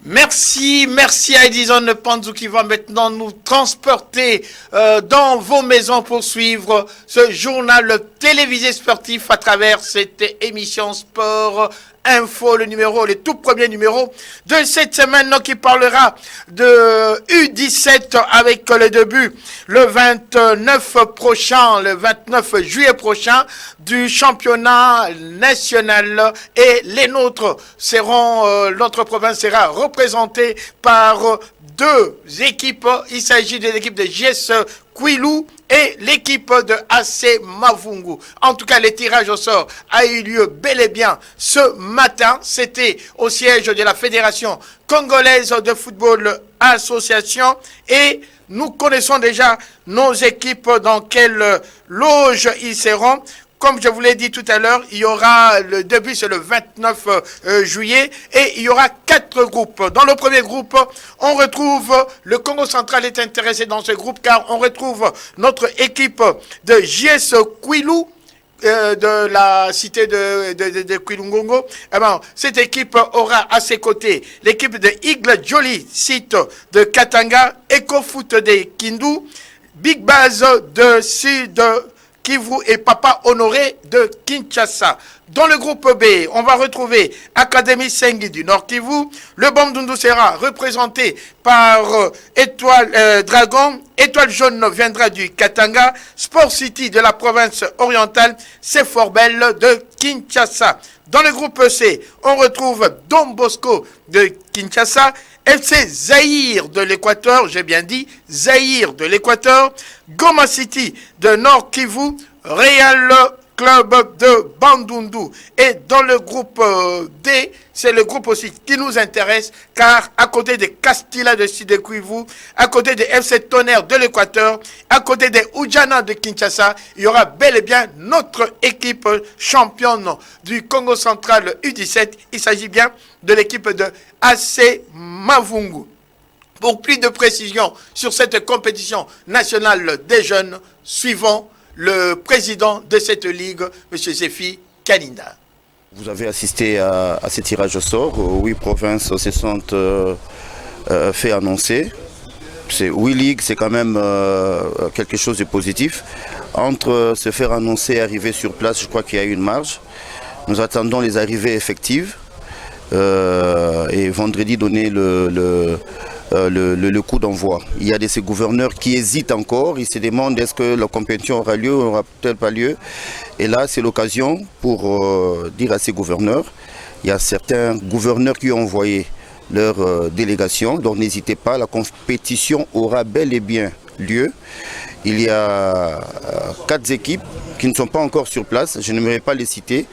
Merci à Edison Panzou qui va maintenant nous transporter dans vos maisons pour suivre ce journal télévisé sportif à travers cette émission Sport Info, le tout premier numéro de cette semaine qui parlera de U17 avec le début le 29 juillet prochain du championnat national et les nôtres notre province sera représentée par deux équipes. Il s'agit de l'équipe de JS Kwilu et l'équipe de AC Mavungu. En tout cas, le tirage au sort a eu lieu bel et bien ce matin. C'était au siège de la Fédération congolaise de football association et nous connaissons déjà nos équipes dans quelle loge ils seront. Comme je vous l'ai dit tout à l'heure, il y aura le début, c'est le 29 juillet, et il y aura 4 groupes. Dans le premier groupe, on retrouve, le Congo central est intéressé dans ce groupe, car on retrouve notre équipe de JS Kwilu, de la cité de Kwilungongo. Eh ben, cette équipe aura à ses côtés l'équipe de Igle Jolly, site de Katanga, EcoFoot de Kindu, Big Base de Sud Kivu et Papa Honoré de Kinshasa. Dans le groupe B, on va retrouver Académie Sengi du Nord Kivu. Le Bandundu sera représenté par Étoile Dragon. Étoile Jaune viendra du Katanga. Sport City de la province orientale. C'est Forbel de Kinshasa. Dans le groupe C, on retrouve Don Bosco de Kinshasa. FC Zaïre de l'Équateur, j'ai bien dit, Zaïre de l'Équateur, Goma City de Nord Kivu, Real Club de Bandundu. Et dans le groupe D, c'est le groupe aussi qui nous intéresse, car à côté de Castilla de Sud Kivu, à côté de FC Tonnerre de l'Équateur, à côté des Ujana de Kinshasa, il y aura bel et bien notre équipe championne du Congo central U17. Il s'agit bien de l'équipe de AC Mavungu. Pour plus de précisions sur cette compétition nationale des jeunes, suivons le président de cette ligue, M. Zéfi Kalinda. Vous avez assisté à ce tirage au sort. 8 provinces se sont fait annoncer. C'est 8 ligues, c'est quand même quelque chose de positif. Entre se faire annoncer et arriver sur place, je crois qu'il y a une marge. Nous attendons les arrivées effectives. Et vendredi donner le coup d'envoi. Il y a de ces gouverneurs qui hésitent encore, ils se demandent est-ce que la compétition aura lieu ou aura peut-être pas lieu. Et là c'est l'occasion pour dire à ces gouverneurs, il y a certains gouverneurs qui ont envoyé leur délégation, donc n'hésitez pas, la compétition aura bel et bien lieu. Il y a 4 équipes qui ne sont pas encore sur place, je n'aimerais pas les citer.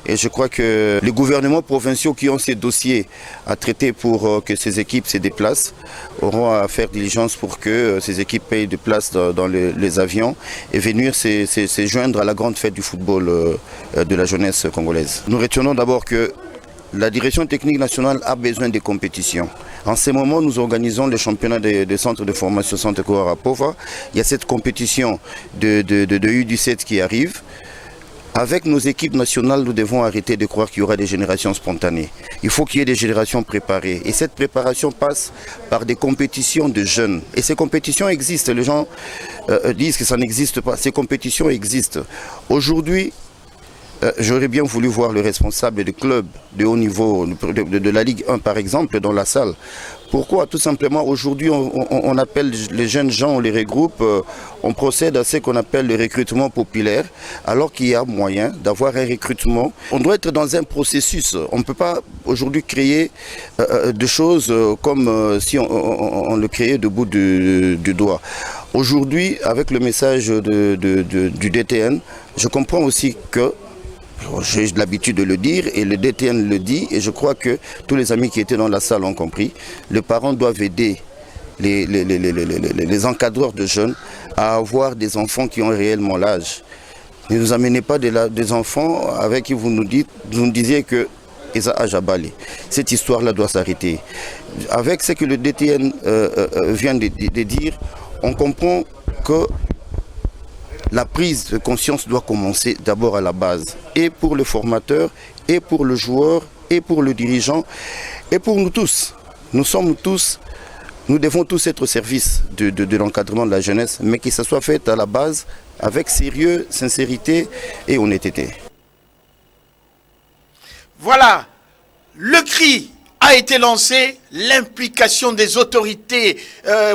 Et je crois que les gouvernements provinciaux qui ont ces dossiers à traiter pour que ces équipes se déplacent auront à faire diligence pour que ces équipes payent de place dans les avions et venir se joindre à la grande fête du football de la jeunesse congolaise. Nous retenons d'abord que la direction technique nationale a besoin de compétitions. En ce moment, nous organisons le championnat des centres de formation Centre Koarapova. Il y a cette compétition de U17 qui arrive. Avec nos équipes nationales, nous devons arrêter de croire qu'il y aura des générations spontanées. Il faut qu'il y ait des générations préparées. Et cette préparation passe par des compétitions de jeunes. Et ces compétitions existent. Les gens disent que ça n'existe pas. Ces compétitions existent. Aujourd'hui, j'aurais bien voulu voir le responsable de club de haut niveau, de la Ligue 1 par exemple, dans la salle. Pourquoi? Tout simplement, aujourd'hui, on appelle les jeunes gens, on les regroupe, on procède à ce qu'on appelle le recrutement populaire, alors qu'il y a moyen d'avoir un recrutement. On doit être dans un processus. On ne peut pas aujourd'hui créer des choses comme si on le créait de bout du doigt. Aujourd'hui, avec le message du DTN, je comprends aussi que j'ai l'habitude de le dire et le DTN le dit et je crois que tous les amis qui étaient dans la salle ont compris. Les parents doivent aider les encadreurs de jeunes à avoir des enfants qui ont réellement l'âge. Ne nous amenez pas des enfants avec qui vous nous disiez que ils ont âge à balayer. Cette histoire-là doit s'arrêter. Avec ce que le DTN vient de dire, on comprend que la prise de conscience doit commencer d'abord à la base, et pour le formateur, et pour le joueur, et pour le dirigeant, et pour nous tous. Nous devons tous être au service de l'encadrement de la jeunesse, mais que ça soit fait à la base avec sérieux, sincérité et honnêteté. Voilà, le cri a été lancé, l'implication des autorités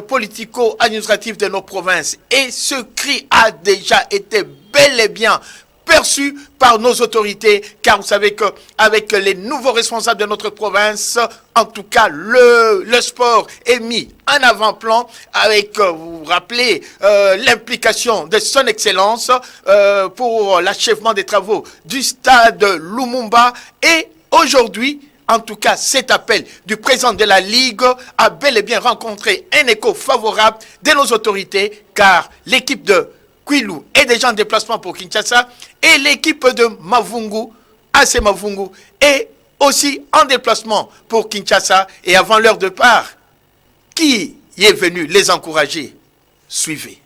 politico-administratives de nos provinces. Et ce cri a déjà été bel et bien perçu par nos autorités, car vous savez qu'avec les nouveaux responsables de notre province, en tout cas, le sport est mis en avant-plan avec, vous vous rappelez, l'implication de son excellence pour l'achèvement des travaux du stade Lumumba. Et aujourd'hui, en tout cas, cet appel du président de la Ligue a bel et bien rencontré un écho favorable de nos autorités, car l'équipe de Kwilu est déjà en déplacement pour Kinshasa et l'équipe de Mavungu, AC Mavungu, est aussi en déplacement pour Kinshasa. Et avant leur départ, qui est venu les encourager? Suivez.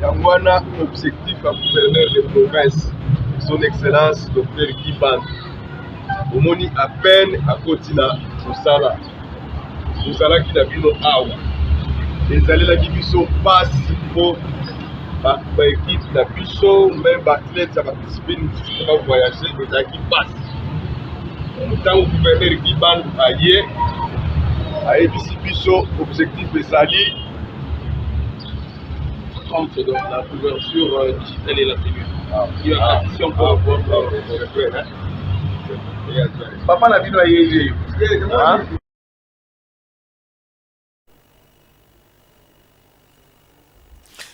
Yangwana, objectif à gouverneur de province, son excellence Dr Kiban. Omoni à peine à Kotina, Moussala. Moussala qui n'a vu nos awa. Les allées qui sont pas si pour l'équipe la puissance, même athlète, ça va participer, nous va voyager, mais qui passe. Autant au gouverneur Kiban ailleurs, à ABC Piso, objectif de Sali. Donc la couverture digitale et la tenue. Il y a une question pour voir. Papa n'a vu à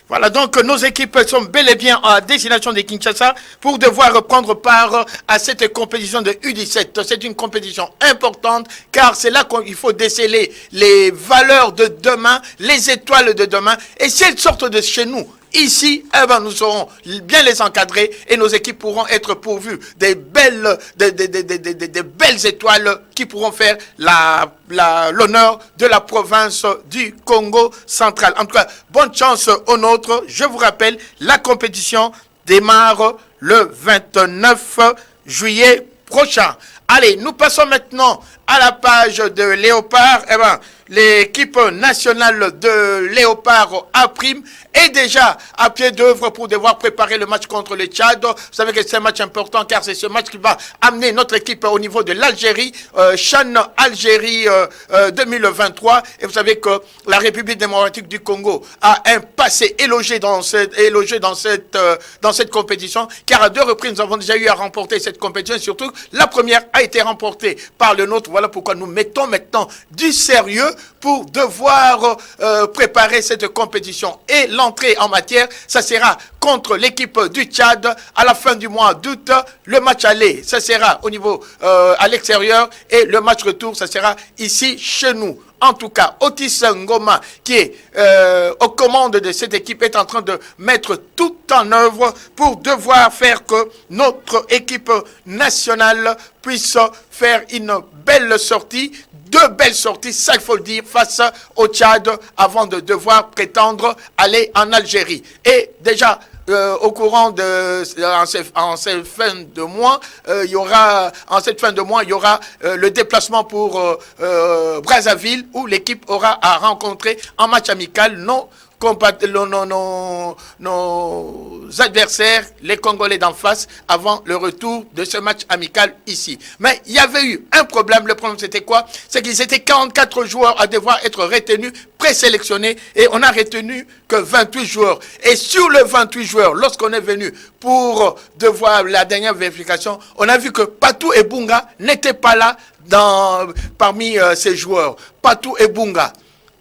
Voilà, donc nos équipes sont bel et bien à destination de Kinshasa pour devoir prendre part à cette compétition de U17. C'est une compétition importante car c'est là qu'il faut déceler les valeurs de demain, les étoiles de demain. Et si elles sortent de chez nous, ici, eh ben, nous saurons bien les encadrer et nos équipes pourront être pourvues des belles étoiles qui pourront faire l'honneur de la province du Congo central. En tout cas, bonne chance aux nôtres. Je vous rappelle, la compétition démarre le 29 juillet prochain. Allez, nous passons maintenant à la page de Léopard. Eh ben, l'équipe nationale de Léopard A' est déjà à pied d'œuvre pour devoir préparer le match contre le Tchad. Vous savez que c'est un match important car c'est ce match qui va amener notre équipe au niveau de l'Algérie, Chan Algérie 2023. Et vous savez que la République démocratique du Congo a un passé élogieux dans cette compétition, car à 2 reprises nous avons déjà eu à remporter cette compétition. Et surtout, la première a été remportée par le nôtre. Voilà pourquoi nous mettons maintenant du sérieux pour devoir préparer cette compétition. Et l'entrée en matière, ça sera contre l'équipe du Tchad à la fin du mois d'août. Le match aller, ça sera au niveau à l'extérieur et le match retour, ça sera ici chez nous. En tout cas, Otis Ngoma, qui est aux commandes de cette équipe, est en train de mettre tout en œuvre pour devoir faire que notre équipe nationale puisse faire une belle sortie, deux belles sorties, ça il faut le dire, face au Tchad avant de devoir prétendre aller en Algérie. Et déjà, au courant de en cette fin de mois, il y aura le déplacement pour Brazzaville où l'équipe aura à rencontrer en match amical nos adversaires, les Congolais d'en face, avant le retour de ce match amical ici. Mais il y avait eu un problème. Le problème, c'était quoi? C'est qu'ils étaient 44 joueurs à devoir être retenus, présélectionnés, et on a retenu que 28 joueurs. Et sur les 28 joueurs, lorsqu'on est venu pour devoir la dernière vérification, on a vu que Patou et Bunga n'étaient pas là parmi ces joueurs. Patou et Bunga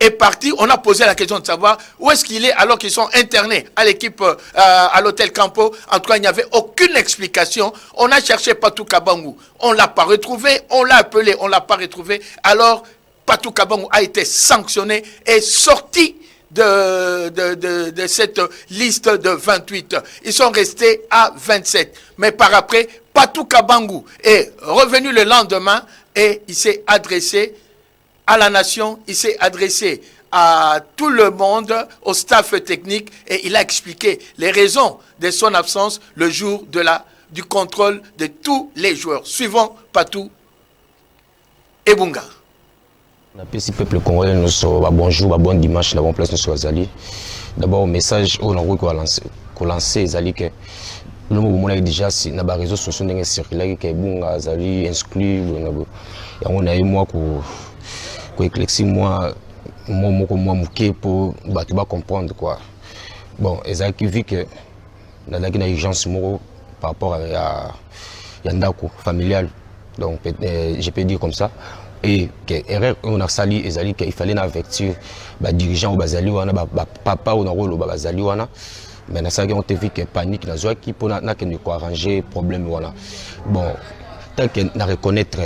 est parti, on a posé la question de savoir où est-ce qu'il est alors qu'ils sont internés à l'équipe, à l'hôtel Campo. En tout cas, il n'y avait aucune explication. On a cherché Patou Kabangou. On ne l'a pas retrouvé. On l'a appelé, on ne l'a pas retrouvé. Alors, Patou Kabangou a été sanctionné et sorti de cette liste de 28. Ils sont restés à 27. Mais par après, Patou Kabangou est revenu le lendemain et il s'est adressé à la nation, il s'est adressé à tout le monde, au staff technique, et il a expliqué les raisons de son absence le jour du contrôle de tous les joueurs. Suivons Patou et Bunga. Merci peuple congolais, nous sommes bonjour, bon dimanche, la bonne place nous sommes Azali. D'abord, message on a lancé Azali que le moment déjà si na ba réseaux sociaux n'engagent circuler que Bunga Azali exclu, on a eu moi pour éclaircir moi pour comprendre quoi. Bon, Azali qui vit que dans la urgence par rapport à Yandako familial, donc je peux dire comme ça. Et que on a sali ezali qu'il fallait avertir les dirigeants au bazali wana papa ou rôle au bazali wana mais na ça on te vu que panique na joie qui pour na que ne ko arranger problème wana. Bon, tant que na reconnaître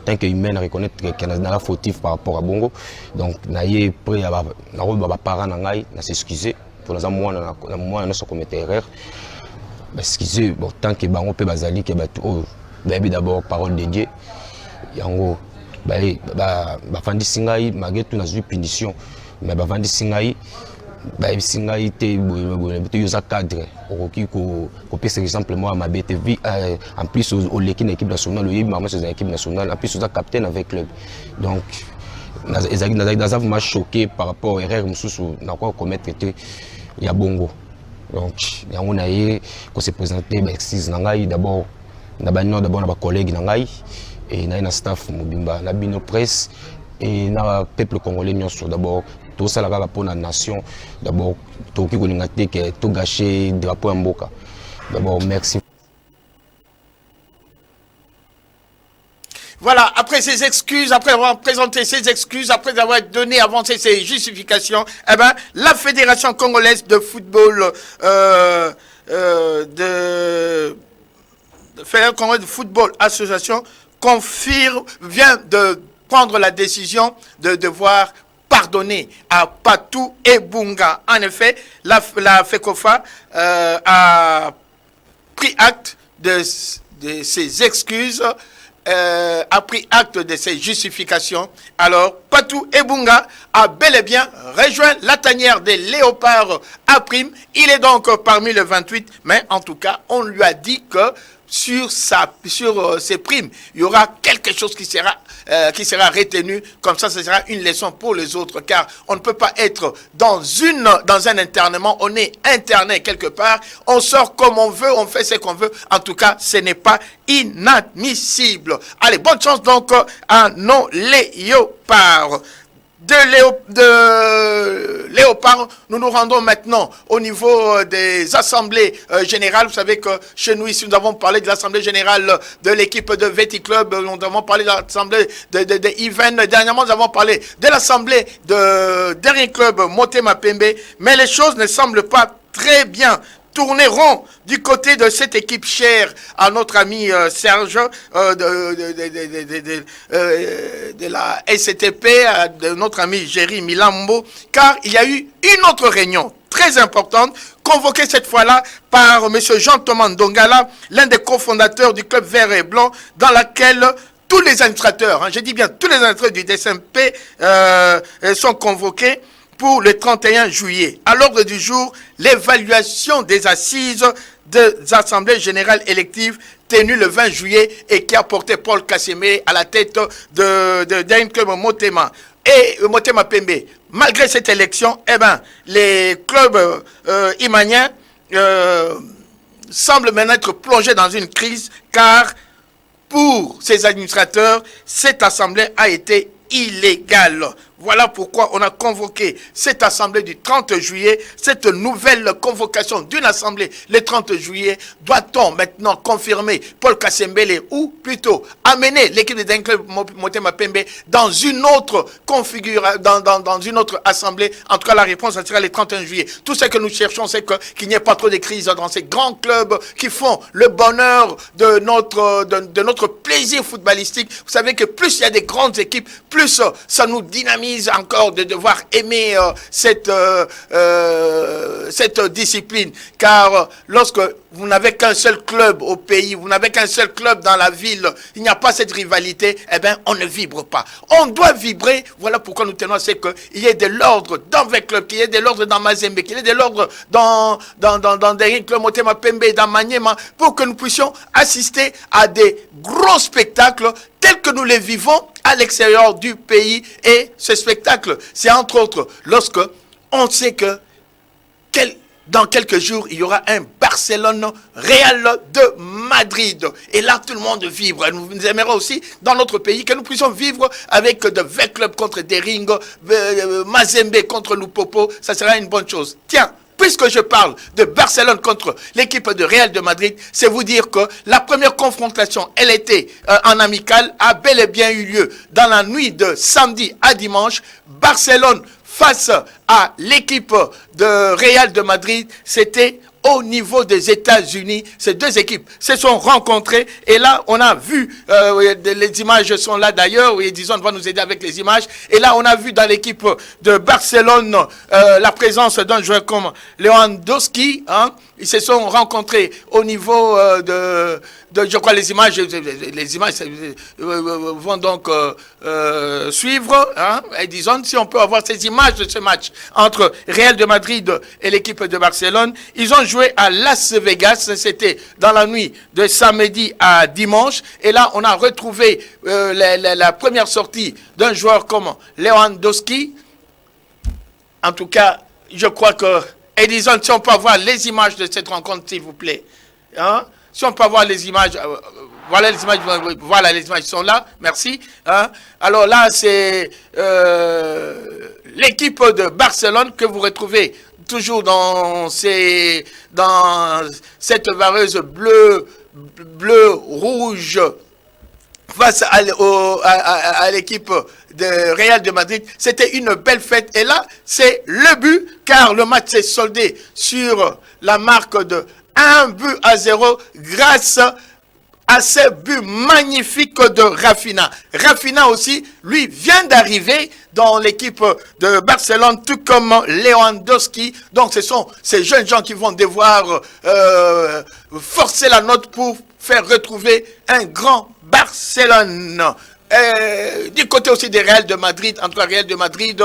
tant que humain na reconnaître que na fautif par rapport à Bongo, donc na yé prêt à na rôle ba parents na ngai na s'excuser pour nous moi na so commettre erreur. Excusez, bon tant que bango pe bazali que tout d'abord parole de Dieu yango bafandi singai malgré tout na punition mais bafandi singai singai te yoza cadre okoki ko pesa exemple moi ma BTV en plus au l'équipe nationale au maman c'est une équipe nationale en plus aux capitaine avec club donc ça m'a choqué par rapport à erreur mususu na quoi commettre il y a Bongo donc on a eu qu'on s'est présenté excuse nangai d'abord na ba collègue nangai et na staff mobimba na bino presse et na peuple congolais nyonso d'abord tout ça la pour la nation d'abord tout qui kolinga te que tout gâcher drapeau en mboka d'abord merci. Voilà, après ces excuses, après avoir présenté ces excuses, après avoir donné, avancé ses justifications, eh ben, la Fédération congolaise de football Fédération congolaise de football association vient de prendre la décision de devoir pardonner à Patou et Bunga. En effet, la FECOFA a pris acte de ses excuses, a pris acte de ses justifications. Alors, Patou et Bunga a bel et bien rejoint la tanière des léopards à prime. Il est donc parmi les 28, mais en tout cas, on lui a dit que sur ses primes, il y aura quelque chose qui sera retenu. Comme ça, ce sera une leçon pour les autres, car on ne peut pas être dans un internement. On est interné quelque part, on sort comme on veut, on fait ce qu'on veut. En tout cas, ce n'est pas inadmissible. Allez, bonne chance donc à nos léopards. De Léopard, nous nous rendons maintenant au niveau des assemblées générales. Vous savez que chez nous ici, nous avons parlé de l'assemblée générale de l'équipe de Veti Club. Nous avons parlé de l'assemblée de Even. Dernièrement, nous avons parlé de l'assemblée de dernier club Motema Pembe. Mais les choses ne semblent pas très bien tourner rond du côté de cette équipe chère à notre ami Serge de la STP, de notre ami Jerry Milambo, car il y a eu une autre réunion très importante, convoquée cette fois-là par M. Jean-Thomas Ndongala, l'un des cofondateurs du club vert et blanc, dans laquelle tous les administrateurs, je dis bien tous les administrateurs du DSMP sont convoqués pour le 31 juillet. À l'ordre du jour, l'évaluation des assises des assemblées générales électives tenues le 20 juillet et qui a porté Paul Kassemé à la tête d'un club Motema et Motema Pembe. Malgré cette élection, les clubs imaniens semblent maintenant être plongés dans une crise car pour ces administrateurs, cette assemblée a été illégale. Voilà pourquoi on a convoqué cette assemblée du 30 juillet. Cette nouvelle convocation d'une assemblée le 30 juillet, doit-on maintenant confirmer Paul Kasembele ou plutôt amener l'équipe de Club Motema Pembe dans une autre configuration, dans une autre assemblée? En tout cas, la réponse sera le 31 juillet. Tout ce que nous cherchons, c'est qu'il n'y ait pas trop de crises dans ces grands clubs qui font le bonheur de notre plaisir footballistique. Vous savez que plus il y a des grandes équipes, plus ça nous dynamise encore de devoir aimer cette discipline, car lorsque vous n'avez qu'un seul club au pays, vous n'avez qu'un seul club dans la ville, il n'y a pas cette rivalité, on ne vibre pas. On doit vibrer. Voilà pourquoi nous tenons à ce qu'il y ait de l'ordre dans 20 clubs, qu'il y ait de l'ordre dans Mazembe, qu'il y ait de l'ordre dans des clubs Motema Pembe, dans Maniema, pour que nous puissions assister à des gros spectacles tels que nous les vivons à l'extérieur du pays. Et ce spectacle, c'est entre autres lorsque on sait que dans quelques jours, il y aura un Barcelone-Real de Madrid. Et là, tout le monde vibre. Nous aimerions aussi, dans notre pays, que nous puissions vivre avec de 20 clubs contre Dering, Mazembe contre Lupopo. Ça sera une bonne chose. Tiens, puisque je parle de Barcelone contre l'équipe de Real de Madrid, c'est vous dire que la première confrontation, elle était en amical, a bel et bien eu lieu dans la nuit de samedi à dimanche. Barcelone face à l'équipe de Real de Madrid, c'était au niveau des États-Unis. Ces deux équipes se sont rencontrées et là on a vu, les images sont là d'ailleurs, et disons va nous aider avec les images, et là on a vu dans l'équipe de Barcelone la présence d'un joueur comme Lewandowski, ils se sont rencontrés au niveau je crois les images vont donc suivre, et disons si on peut avoir ces images de ce match entre Real de Madrid et l'équipe de Barcelone. Ils ont joué à Las Vegas, c'était dans la nuit de samedi à dimanche, et là on a retrouvé la première sortie d'un joueur comme Lewandowski. En tout cas, je crois que, et disons, si on peut avoir les images de cette rencontre, s'il vous plaît. Si on peut avoir les images, voilà les images sont là, merci. Alors là, c'est l'équipe de Barcelone que vous retrouvez toujours dans cette vareuse bleu-rouge face à l'équipe de Real de Madrid. C'était une belle fête. Et là, c'est le but, car le match s'est soldé sur la marque de 1-0 grâce à ce but magnifique de Rafinha. Rafinha aussi, lui, vient d'arriver dans l'équipe de Barcelone, tout comme Lewandowski. Donc, ce sont ces jeunes gens qui vont devoir forcer la note pour faire retrouver un grand Barcelone. Du côté aussi des Real de Madrid, entre Real de Madrid,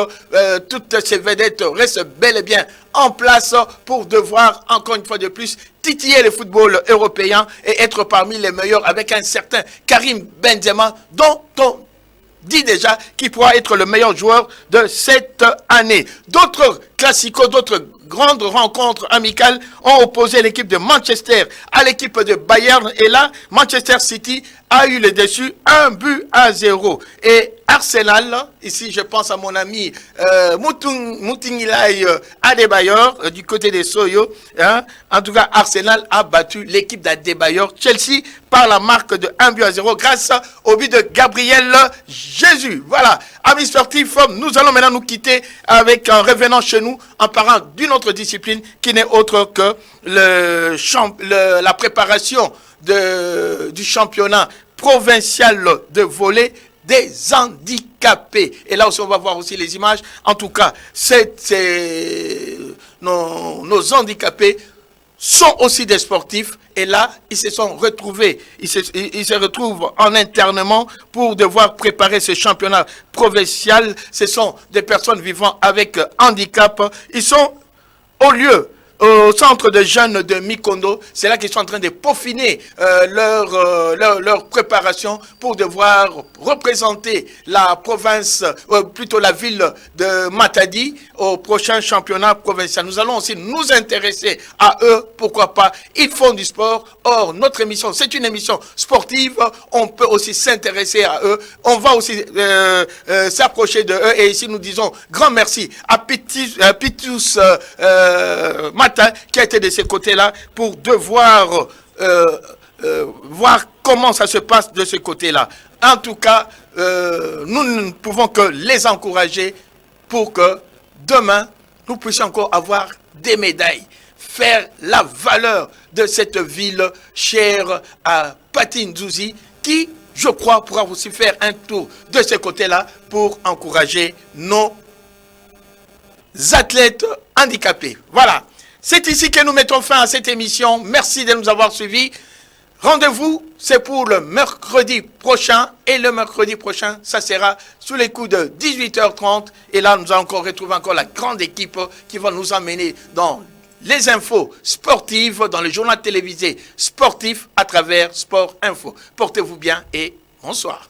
toutes ces vedettes restent bel et bien en place pour devoir, encore une fois de plus, titiller le football européen et être parmi les meilleurs avec un certain Karim Benzema, dont on dit déjà qu'il pourra être le meilleur joueur de cette année. D'autres classicos, d'autres grandes rencontres amicales ont opposé l'équipe de Manchester à l'équipe de Bayern. Et là, Manchester City a eu le dessus 1-0. Et Arsenal, ici je pense à mon ami Moutingilai Adebayor du côté des Soyo. Hein. En tout cas, Arsenal a battu l'équipe d'Adebayor, Chelsea, par la marque de 1-0 grâce au but de Gabriel Jésus. Voilà, amis sportifs, nous allons maintenant nous quitter avec en revenant chez nous en parlant d'une autre discipline qui n'est autre que la préparation du championnat provincial de volley des handicapés. Et là aussi, on va voir aussi les images. En tout cas, nos handicapés sont aussi des sportifs. Et là, ils se sont retrouvés. Ils se retrouvent en internement pour devoir préparer ce championnat provincial. Ce sont des personnes vivant avec handicap. Ils sont au centre de jeunes de Mikondo. C'est là qu'ils sont en train de peaufiner leur préparation pour devoir représenter la province, plutôt la ville de Matadi au prochain championnat provincial. Nous allons aussi nous intéresser à eux. Pourquoi pas? Ils font du sport. Or, notre émission, c'est une émission sportive. On peut aussi s'intéresser à eux. On va aussi s'approcher de eux. Et ici, nous disons grand merci à Pitus Matin qui a été de ces côtés-là pour devoir voir comment ça se passe de ce côté-là. En tout cas, nous ne pouvons que les encourager pour que demain, nous puissions encore avoir des médailles, faire la valeur de cette ville chère à Pati Nzuzi qui, je crois, pourra aussi faire un tour de ce côté-là pour encourager nos athlètes handicapés. Voilà. C'est ici que nous mettons fin à cette émission. Merci de nous avoir suivis. Rendez-vous, c'est pour le mercredi prochain. Et le mercredi prochain, ça sera sous les coups de 18h30. Et là, nous allons encore retrouver la grande équipe qui va nous emmener dans les infos sportives, dans le journal télévisé sportif à travers Sport Info. Portez-vous bien et bonsoir.